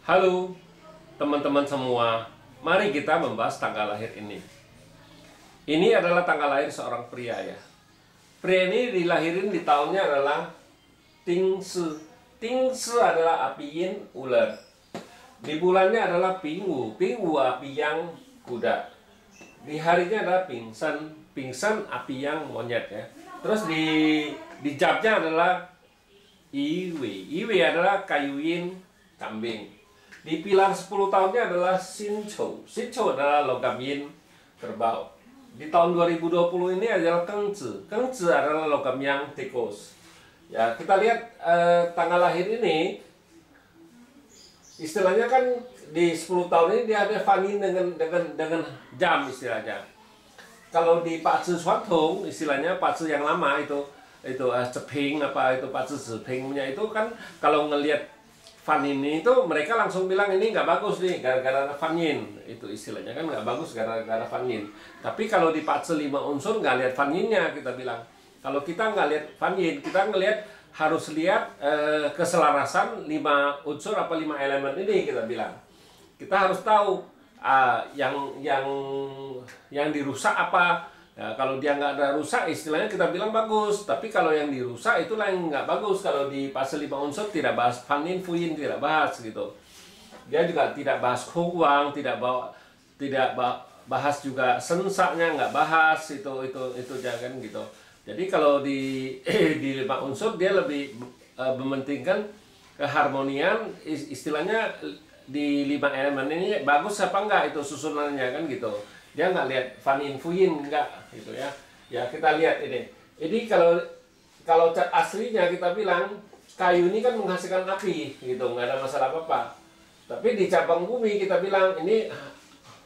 Halo teman-teman semua, mari kita membahas tanggal lahir ini. Ini adalah tanggal lahir seorang pria ya. Pria ini dilahirin di tahunnya adalah Ting Se. Ting Se adalah api yin ular. Di bulannya adalah Pingwu. Pingwu api yang kuda. Di harinya adalah Pingsan. Pingsan api yang monyet ya. Terus di jamnya adalah Iwe. Iwe adalah kayu yin kambing. Di pilar 10 tahunnya adalah Sinchou. Sinchou adalah logam yin kerbau. Di tahun 2020 ini adalah Kengzi. Kengzi adalah logam yang tikus. Ya, kita lihat tanggal lahir ini, istilahnya kan di 10 tahun ini dia ada fanyin dengan jam istilahnya. Kalau di Pak Zi Xuantong, istilahnya Pak Zi yang lama itu Ceping apa itu Pak Zi Zipingnya itu kan kalau ngelihat Fan ini itu mereka langsung bilang ini nggak bagus nih gara-gara Fanyin, itu istilahnya kan nggak bagus gara-gara Fanyin. Tapi kalau di Patse 5 unsur nggak lihat Fanyinnya, kita bilang kalau kita nggak lihat Fanyin, kita ngelihat harus lihat keselarasan 5 unsur apa 5 elemen ini, kita bilang kita harus tahu yang dirusak apa. Ya, kalau dia nggak ada rusak, istilahnya kita bilang bagus. Tapi kalau yang dirusak itulah yang nggak bagus. Kalau di pasal 5 unsur tidak bahas Fanyin, Fuyin, tidak bahas gitu. Dia juga tidak bahas Huang, tidak bahas juga sensaknya, nggak bahas itu jangan gitu. Jadi kalau di 5 unsur dia lebih mementingkan keharmonian, istilahnya di 5 elemen ini bagus apa enggak itu susunannya kan gitu. Dia nggak lihat Fanyin Fuyin enggak gitu ya. Ya kita lihat ini. Ini kalau cat aslinya kita bilang kayu ini kan menghasilkan api gitu, nggak ada masalah apa-apa. Tapi di cabang bumi kita bilang ini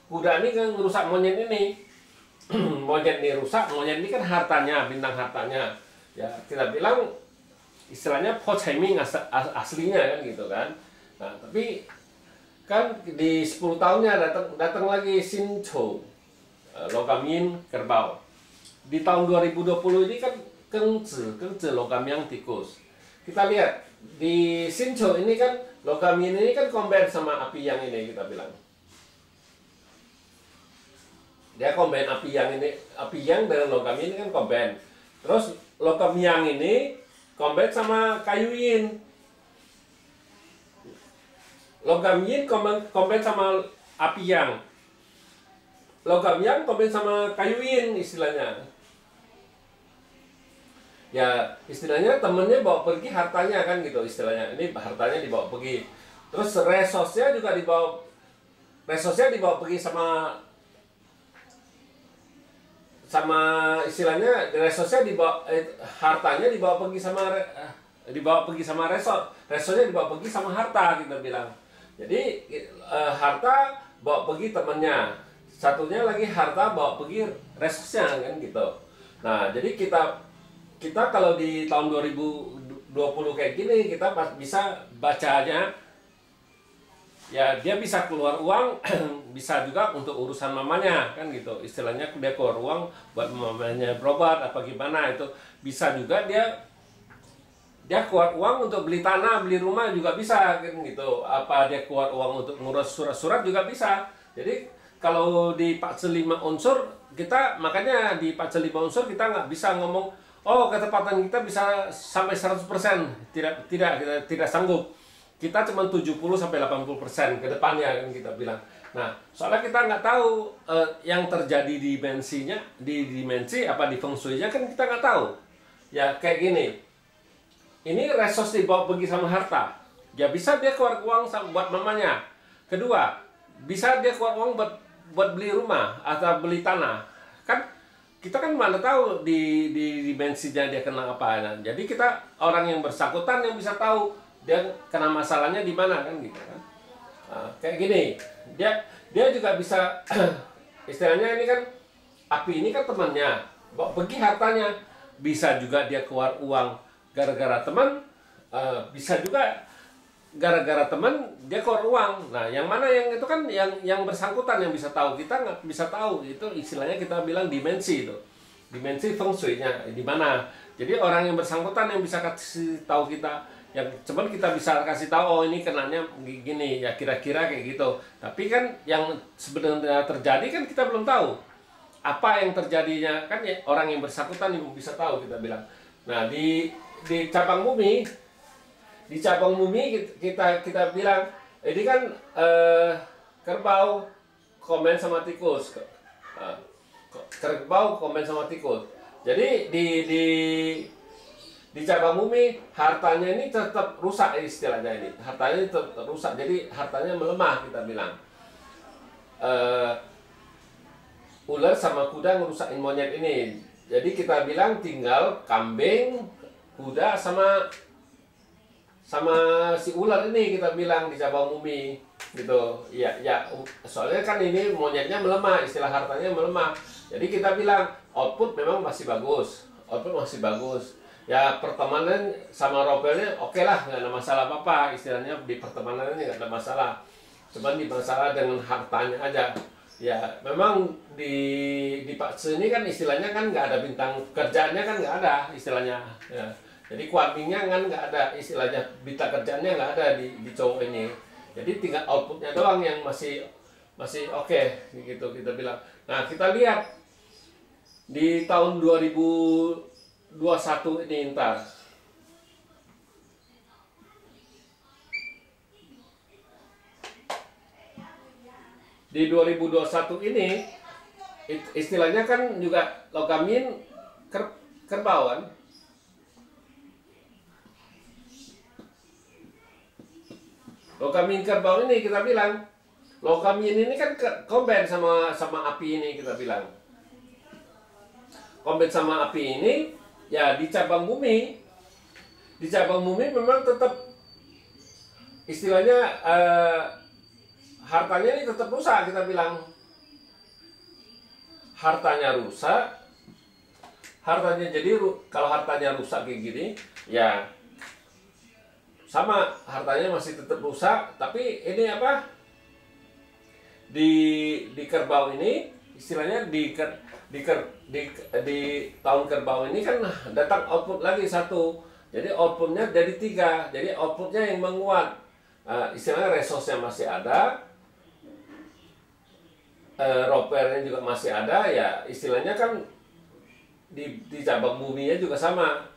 kuda ini kan merusak monyet ini. Monyet ini rusak, monyet ini kan hartanya, bintang hartanya. Ya kita bilang istilahnya Po Chai Ming aslinya kan gitu kan. Nah tapi kan di 10 tahunnya datang lagi Sinchou, logam yin kerbau. Di tahun 2020 ini kan Kengzi logam yang tikus. Kita lihat di Sinchou ini kan logam yin ini kan combine sama api yang ini, kita bilang. Dia combine api yang ini, api yang dengan logam yin kan combine. Terus logam yang ini combine sama kayu yin. Logam yin combine sama api yang. Logam yang combine sama kayu yin istilahnya. Ya istilahnya temennya bawa pergi hartanya kan gitu istilahnya. Ini hartanya dibawa pergi. Terus resource-nya juga dibawa pergi sama istilahnya resource-nya hartanya dibawa pergi sama resource-nya dibawa pergi sama harta, kita bilang. Jadi harta bawa pergi temannya, satunya lagi harta bawa pergi resource-nya kan gitu. Nah jadi kita kalau di tahun 2020 kayak gini kita bisa bacanya ya, dia bisa keluar uang bisa juga untuk urusan mamanya kan gitu istilahnya. Dia keluar uang buat mamanya berobat apa gimana, itu bisa juga dia keluar uang untuk beli tanah, beli rumah juga bisa kan gitu. Apa dia keluar uang untuk ngurus surat-surat juga bisa. Jadi kalau di Patse 5 unsur kita, makanya di Patse 5 unsur kita nggak bisa ngomong oh ketepatan kita bisa sampai 100%. Tidak sanggup. Kita cuma 70 sampai 80% ke depannya kan kita bilang. Nah, soalnya kita nggak tahu yang terjadi di dimensi apa di feng shui-nya kan kita nggak tahu. Ya kayak gini. Ini resource dibawa pergi sama harta. Ya bisa dia keluar uang buat mamanya. Kedua, bisa dia keluar uang buat beli rumah atau beli tanah. Kan kita kan mana tahu di dimensinya dia kena apa. Nah, jadi kita orang yang bersangkutan yang bisa tahu dia kena masalahnya di mana kan gitu kan. Nah, kayak gini. Dia juga bisa istilahnya ini kan api ini kan temannya. Bawa pergi hartanya. Bisa juga dia keluar uang gara-gara teman, bisa juga gara-gara teman dia keluar uang. Nah, yang mana yang itu kan yang bersangkutan yang bisa tahu. Kita nggak bisa tahu. Itu istilahnya kita bilang dimensi itu. Dimensi feng shui-nya di mana. Jadi orang yang bersangkutan yang bisa kasih tahu kita yang cuman kita bisa kasih tahu, oh ini kenanya gini ya, kira-kira kayak gitu. Tapi kan yang sebenarnya terjadi kan kita belum tahu apa yang terjadinya, kan ya, orang yang bersangkutan yang bisa tahu, kita bilang. Nah, di cabang bumi, kita bilang ini kan kerbau komen sama tikus. Kerbau komen sama tikus. Jadi di cabang bumi hartanya ini tetap rusak, istilahnya ini. Hartanya tetap rusak. Jadi hartanya melemah, kita bilang. Ular sama kuda ngerusakin monyet ini. Jadi kita bilang tinggal kambing, kuda sama si ular ini, kita bilang di cabang bumi gitu. Ya, soalnya kan ini monyetnya melemah, istilah hartanya melemah. Jadi kita bilang output memang masih bagus, ya pertemanan sama ropelnya oke lah, nggak ada masalah apa-apa, istilahnya di pertemanan ini nggak ada masalah, cuman di masalah dengan hartanya aja. Ya memang di Pak Ce ini kan istilahnya kan nggak ada bintang kerjaannya, kan nggak ada istilahnya ya. Jadi kuarmingnya kan nggak ada istilahnya, bintang kerjaannya nggak ada di cowok ini. Jadi tinggal outputnya doang yang masih oke, gitu kita bilang. Nah, kita lihat di tahun 2021 ini ntar. Di 2021 ini istilahnya kan juga logamin kerbauan. Logamin kerbau ini kita bilang, logamin ini kan combine sama api ini, kita bilang. Combine sama api ini, ya di cabang bumi memang tetap istilahnya hartanya ini tetap rusak, kita bilang. Hartanya rusak, jadi kalau hartanya rusak kayak gini, ya sama hartanya masih tetap rusak. Tapi ini apa, di kerbau ini istilahnya di tahun kerbau ini kan datang output lagi satu, jadi outputnya jadi 3, jadi outputnya yang menguat. Istilahnya resource-nya masih ada, ropernya juga masih ada, ya istilahnya kan di cabang buminya juga sama,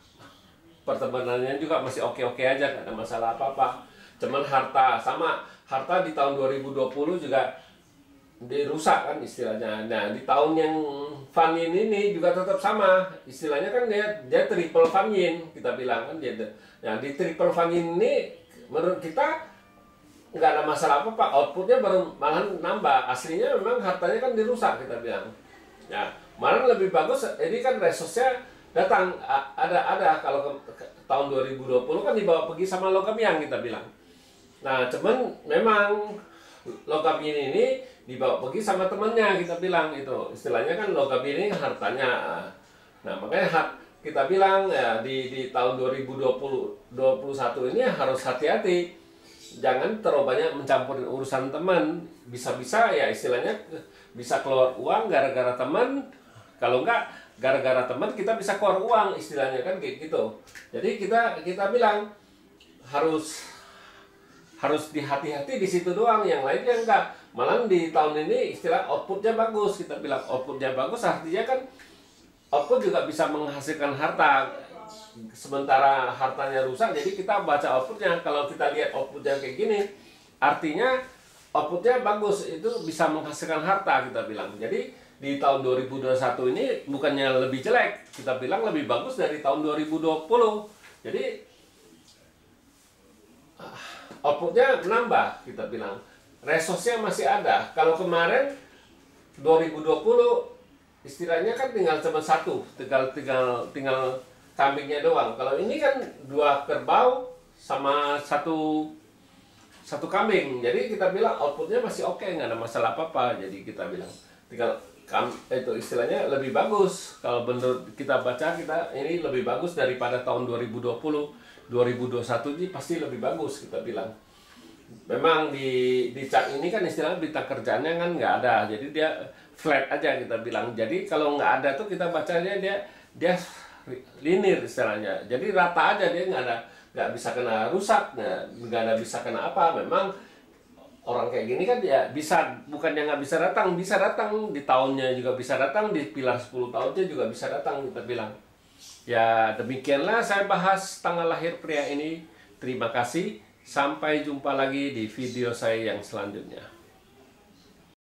pertemanannya juga masih oke-oke aja, gak ada masalah apa-apa. Cuman harta di tahun 2020 juga dirusak kan istilahnya. Nah, di tahun yang Vanin ini juga tetap sama, istilahnya kan dia triple Vanin, kita bilang kan dia. Nah, di triple Vanin ini menurut kita nggak ada masalah apa-apa, outputnya baru malah nambah. Aslinya memang hartanya kan dirusak, kita bilang. Ya, malah lebih bagus, ini kan resource-nya datang ada kalau ke tahun 2020 kan dibawa pergi sama logam yang, kita bilang. Nah, cuman memang logam ini dibawa pergi sama temannya, kita bilang itu. Istilahnya kan logam ini hartanya. Nah, makanya kita bilang ya di tahun 2021 ini harus hati-hati. Jangan terlalu banyak mencampur urusan teman. Bisa-bisa ya istilahnya bisa keluar uang gara-gara teman. Kalau enggak gara-gara teman kita bisa keluar uang, istilahnya kan kayak gitu. Jadi kita bilang harus hati-hati di situ doang, yang lainnya enggak. Malah di tahun ini istilah outputnya bagus, kita bilang outputnya bagus, artinya kan output juga bisa menghasilkan harta. Sementara hartanya rusak, jadi kita baca outputnya. Kalau kita lihat outputnya kayak gini, artinya outputnya bagus, itu bisa menghasilkan harta, kita bilang. Jadi di tahun 2021 ini bukannya lebih jelek, kita bilang lebih bagus dari tahun 2020. Jadi outputnya menambah, kita bilang. Resource-nya masih ada. Kalau kemarin 2020 istilahnya kan tinggal cuma satu, tinggal kambingnya doang. Kalau ini kan 2 kerbau sama satu kambing. Jadi kita bilang outputnya masih oke, nggak ada masalah apa-apa. Jadi kita bilang tinggal itu istilahnya lebih bagus. Kalau menurut kita baca, kita ini lebih bagus daripada tahun 2020. 2021 ini pasti lebih bagus, kita bilang. Memang di chart ini kan istilahnya bintang kerjaannya kan nggak ada, jadi dia flat aja, kita bilang. Jadi kalau nggak ada tuh kita bacanya dia linear istilahnya, jadi rata aja, dia nggak bisa kena rusak, nggak ada bisa kena apa. Memang orang kayak gini kan ya bisa, bukannya nggak bisa datang di tahunnya juga bisa datang, di pilar 10 tahunnya juga bisa datang, kita bilang. Ya demikianlah saya bahas tanggal lahir pria ini. Terima kasih, sampai jumpa lagi di video saya yang selanjutnya.